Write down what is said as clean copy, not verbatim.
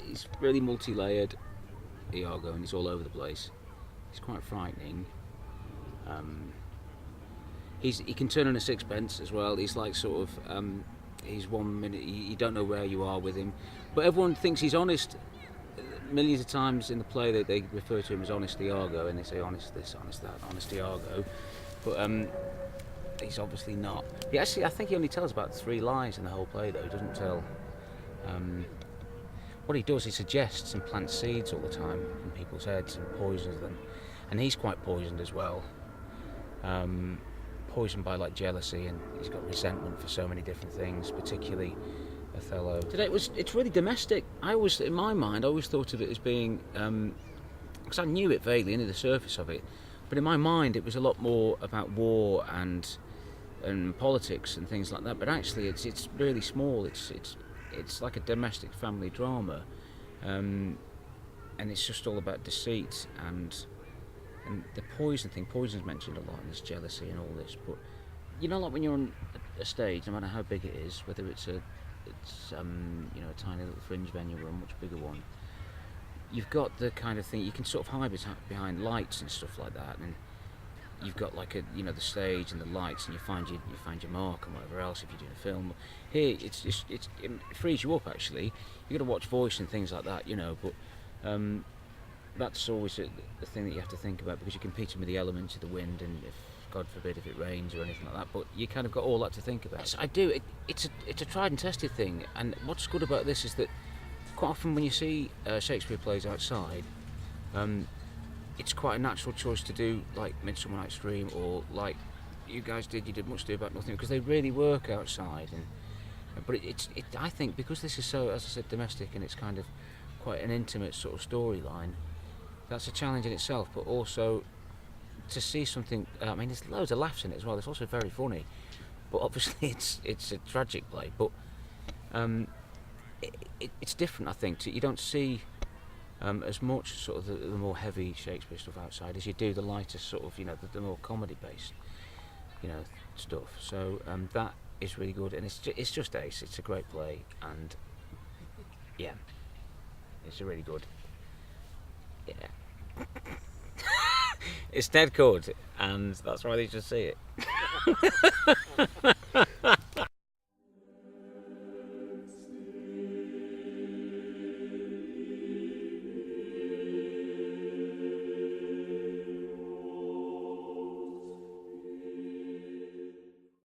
he's really multi-layered, Iago, and he's all over the place. He's quite frightening. Um, he can turn on a sixpence as well. He's like sort of he's 1 minute you don't know where you are with him, but everyone thinks he's honest. Millions of times in the play they refer to him as honest Iago, and they say honest this, honest that, honest Iago, but he's obviously not. I think he only tells about 3 lies in the whole play, though. He doesn't tell. What he does, he suggests and plants seeds all the time in people's heads and poisons them, and he's quite poisoned as well. Poisoned by like jealousy, and he's got resentment for so many different things, particularly Othello. Today it's really domestic. In my mind, I always thought of it as being, because I knew it vaguely, I knew the surface of it, but in my mind it was a lot more about war and politics and things like that. But actually, it's really small. It's like a domestic family drama, and it's just all about deceit and the poison thing. Poison's mentioned a lot, and this jealousy and all this. But you know, like when you're on a stage, no matter how big it is, whether it's a tiny little fringe venue or a much bigger one, you've got the kind of thing you can sort of hide behind lights and stuff like that, and you've got like the stage and the lights, and you find your mark and whatever else if you're doing a film. Here it frees you up actually. You got to watch voice and things like that, but that's always the thing that you have to think about, because you're competing with the elements of the wind, and if God forbid if it rains or anything like that, but you kind of got all that to think about. Yes, I do. It's a tried and tested thing, and what's good about this is that quite often when you see Shakespeare plays outside, it's quite a natural choice to do like Midsummer Night's Dream, or like you guys did. You did Much Ado About Nothing, because they really work outside. But I think because this is so, as I said, domestic, and it's kind of quite an intimate sort of storyline, that's a challenge in itself. But also to see something, there's loads of laughs in it as well. It's also very funny, but obviously it's a tragic play. But it's different, I think. You don't see as much sort of the more heavy Shakespeare stuff outside as you do the lighter sort of, the more comedy based, stuff. So that is really good, and it's just ace. It's a great play, and yeah, it's a really good. Yeah. It's dead good, and that's why they should see it.